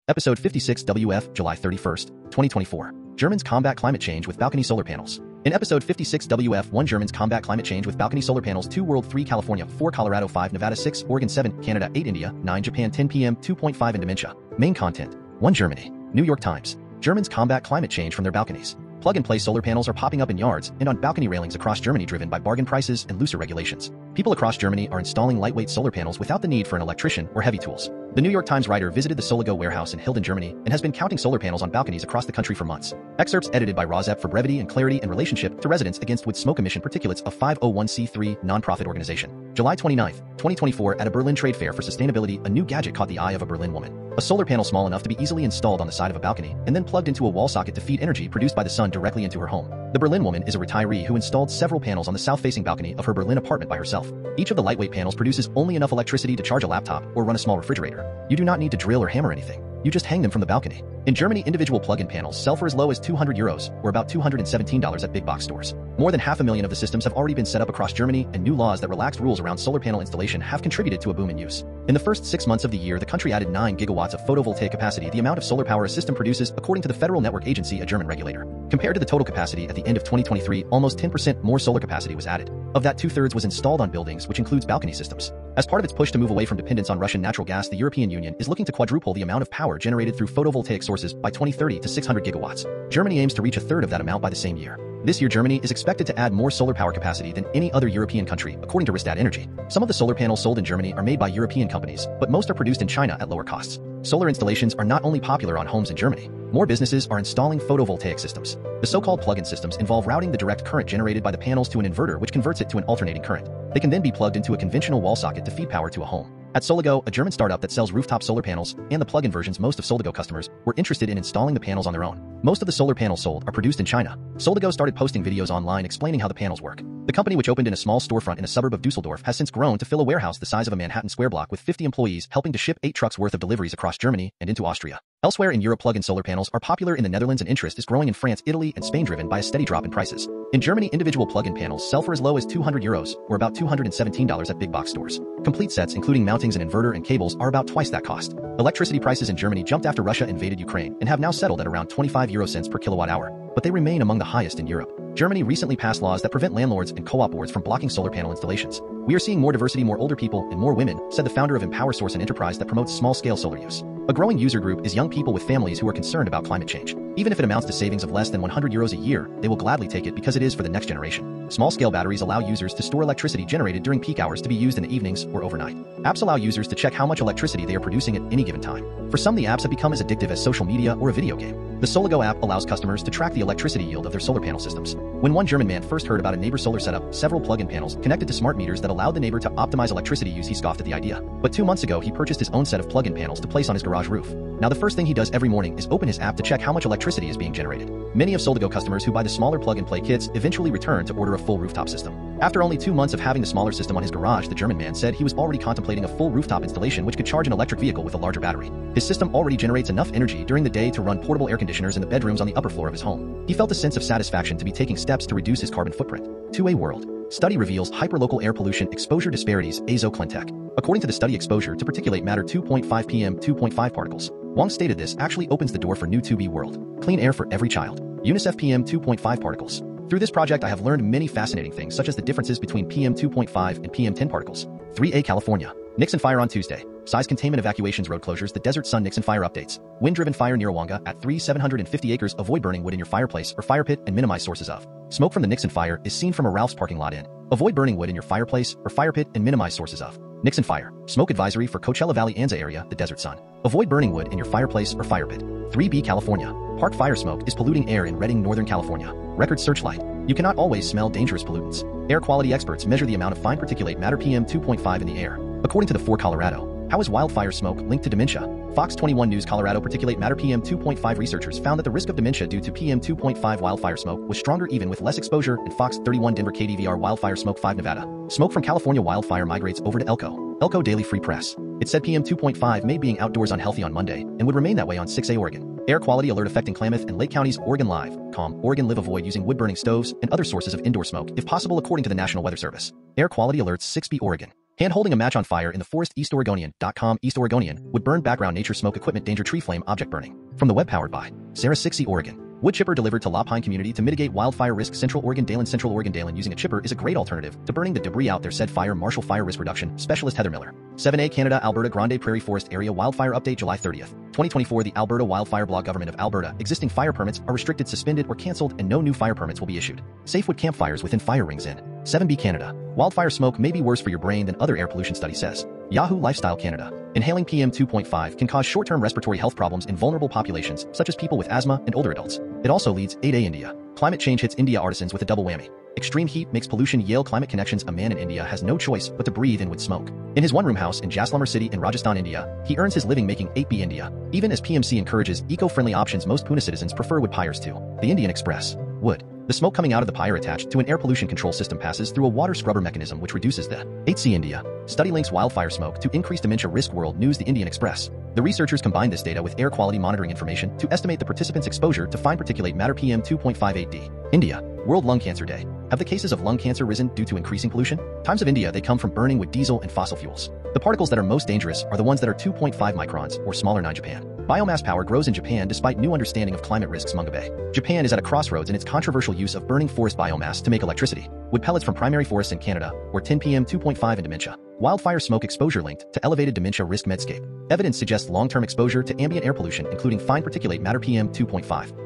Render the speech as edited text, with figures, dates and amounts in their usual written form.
Episode 56 WF, July 31st, 2024. Germans combat climate change with balcony solar panels. In episode 56 WF, 1 Germans combat climate change with balcony solar panels, 2 World, 3 California, 4 Colorado, 5 Nevada, 6 Oregon, 7 Canada, 8 India, 9 Japan, 10 PM, 2.5 in Dementia. Main content: 1 Germany. New York Times. Germans combat climate change from their balconies. Plug-and-play solar panels are popping up in yards and on balcony railings across Germany, driven by bargain prices and looser regulations. People across Germany are installing lightweight solar panels without the need for an electrician or heavy tools. The New York Times writer visited the Soligo warehouse in Hilden, Germany, and has been counting solar panels on balconies across the country for months. Excerpts edited by Rozep for brevity and clarity in relationship to Residents Against Wood Smoke Emission Particulates, a 501c3 nonprofit organization. July 29, 2024, at a Berlin trade fair for sustainability, a new gadget caught the eye of a Berlin woman. A solar panel small enough to be easily installed on the side of a balcony and then plugged into a wall socket to feed energy produced by the sun directly into her home. The Berlin woman is a retiree who installed several panels on the south-facing balcony of her Berlin apartment by herself. Each of the lightweight panels produces only enough electricity to charge a laptop or run a small refrigerator. You do not need to drill or hammer anything. You just hang them from the balcony. In Germany, individual plug-in panels sell for as low as €200, or about $217 at big box stores. More than 500,000 of the systems have already been set up across Germany, and new laws that relaxed rules around solar panel installation have contributed to a boom in use. In the first 6 months of the year, the country added 9 gigawatts of photovoltaic capacity, the amount of solar power a system produces, according to the Federal Network Agency, a German regulator. Compared to the total capacity at the end of 2023, almost 10% more solar capacity was added. Of that, 2/3 was installed on buildings, which includes balcony systems. As part of its push to move away from dependence on Russian natural gas, the European Union is looking to quadruple the amount of power generated through photovoltaic sources by 2030 to 600 gigawatts. Germany aims to reach a third of that amount by the same year. This year, Germany is expected to add more solar power capacity than any other European country, according to Rystad Energy. Some of the solar panels sold in Germany are made by European companies, but most are produced in China at lower costs. Solar installations are not only popular on homes in Germany. More businesses are installing photovoltaic systems. The so-called plug-in systems involve routing the direct current generated by the panels to an inverter, which converts it to an alternating current. They can then be plugged into a conventional wall socket to feed power to a home. At Soligo, a German startup that sells rooftop solar panels and the plug-in versions, most of Soligo customers were interested in installing the panels on their own. Most of the solar panels sold are produced in China. Soligo started posting videos online explaining how the panels work. The company, which opened in a small storefront in a suburb of Dusseldorf, has since grown to fill a warehouse the size of a Manhattan square block with 50 employees, helping to ship 8 trucks worth of deliveries across Germany and into Austria. Elsewhere in Europe, plug-in solar panels are popular in the Netherlands, and interest is growing in France, Italy, and Spain, driven by a steady drop in prices. In Germany, individual plug-in panels sell for as low as €200, or about $217 at big box stores. Complete sets, including mountings and inverter and cables, are about twice that cost. Electricity prices in Germany jumped after Russia invaded Ukraine and have now settled at around 25 euro cents per kilowatt hour, but they remain among the highest in Europe. Germany recently passed laws that prevent landlords and co-op boards from blocking solar panel installations. "We are seeing more diversity, more older people, and more women," said the founder of Empower Source, an enterprise that promotes small-scale solar use. A growing user group is young people with families who are concerned about climate change. Even if it amounts to savings of less than €100 a year, they will gladly take it because it is for the next generation. Small-scale batteries allow users to store electricity generated during peak hours to be used in the evenings or overnight. Apps allow users to check how much electricity they are producing at any given time. For some, the apps have become as addictive as social media or a video game. The Soligo app allows customers to track the electricity yield of their solar panel systems. When one German man first heard about a neighbor's solar setup, several plug-in panels connected to smart meters that allowed the neighbor to optimize electricity use, he scoffed at the idea. But 2 months ago, he purchased his own set of plug-in panels to place on his garage roof. Now the first thing he does every morning is open his app to check how much electricity is being generated. Many of Soligo customers who buy the smaller plug-and-play kits eventually return to order a full rooftop system. After only 2 months of having the smaller system on his garage, the German man said he was already contemplating a full rooftop installation which could charge an electric vehicle with a larger battery. His system already generates enough energy during the day to run portable air conditioners in the bedrooms on the upper floor of his home. He felt a sense of satisfaction to be taking steps to reduce his carbon footprint. 2A World. Study reveals hyperlocal air pollution exposure disparities, AZO Cleantech. According to the study, exposure to particulate matter 2.5 PM 2.5 particles. Wong stated this actually opens the door for new 2B World. Clean air for every child. UNICEF PM 2.5 particles. Through this project, I have learned many fascinating things, such as the differences between PM 2.5 and PM 10 particles. 3A California. Nixon fire on Tuesday. Size containment evacuations, road closures, the Desert Sun Nixon fire updates. Wind-driven fire near Wonga at 750 acres. Avoid burning wood in your fireplace or fire pit and minimize sources of smoke from the Nixon fire is seen from a Ralph's parking lot in. Avoid burning wood in your fireplace or fire pit and minimize sources of Nixon fire. Smoke advisory for Coachella Valley, Anza area, the Desert Sun. Avoid burning wood in your fireplace or fire pit. 3B California. Park fire smoke is polluting air in Redding, Northern California. Record searchlight. You cannot always smell dangerous pollutants. Air quality experts measure the amount of fine particulate matter PM 2.5 in the air. According to the 4 Colorado. How is wildfire smoke linked to dementia? Fox 21 News. Colorado particulate matter PM 2.5 researchers found that the risk of dementia due to PM 2.5 wildfire smoke was stronger even with less exposure. And Fox 31 Denver KDVR wildfire smoke 5 Nevada. Smoke from California wildfire migrates over to Elko. Elko Daily Free Press. It said PM 2.5 made being outdoors unhealthy on Monday and would remain that way on 6A Oregon. Air quality alert affecting Klamath and Lake Counties. Oregon Live. Calm. Oregon Live. Avoid using wood-burning stoves and other sources of indoor smoke if possible, according to the National Weather Service. Air quality alerts 6B Oregon. Hand-holding a match on fire in the forest. EastOregonian.com. East Oregonian would burn background nature smoke equipment danger tree flame object burning. From the web powered by Sarah 6C Oregon. Wood chipper delivered to La Pine community to mitigate wildfire risk. Central Oregon Dalen using a chipper is a great alternative to burning the debris out there, said Fire Marshal Fire Risk Reduction Specialist Heather Miller. 7A Canada Alberta Grande Prairie Forest Area Wildfire Update July 30th, 2024. The Alberta Wildfire Blog. Government of Alberta. Existing fire permits are restricted, suspended, or cancelled, and no new fire permits will be issued. Safe wood campfires within fire rings in 7B Canada. Wildfire smoke may be worse for your brain than other air pollution, study says. Yahoo Lifestyle Canada. Inhaling PM 2.5 can cause short-term respiratory health problems in vulnerable populations, such as people with asthma and older adults. It also leads 8A India. Climate change hits India artisans with a double whammy. Extreme heat makes pollution. Yale Climate Connections. A man in India has no choice but to breathe in wood smoke. In his one-room house in Jaisalmer City in Rajasthan, India, he earns his living making 8B India. Even as PMC encourages eco-friendly options, most Pune citizens prefer wood pyres to the Indian Express. Wood. The smoke coming out of the pyre attached to an air pollution control system passes through a water scrubber mechanism which reduces the 8C India. Study links wildfire smoke to increased dementia risk. World News. The Indian Express. The researchers combined this data with air quality monitoring information to estimate the participants' exposure to fine particulate matter PM 2.58D. India. World Lung Cancer Day. Have the cases of lung cancer risen due to increasing pollution? Times of India. They come from burning with diesel and fossil fuels. The particles that are most dangerous are the ones that are 2.5 microns or smaller. 9 Japan. Biomass power grows in Japan despite new understanding of climate risks. Mungabe. Japan is at a crossroads in its controversial use of burning forest biomass to make electricity. Wood pellets from primary forests in Canada, or 10 PM 2.5 in dementia. Wildfire smoke exposure linked to elevated dementia risk. Medscape. Evidence suggests long-term exposure to ambient air pollution, including fine particulate matter PM 2.5.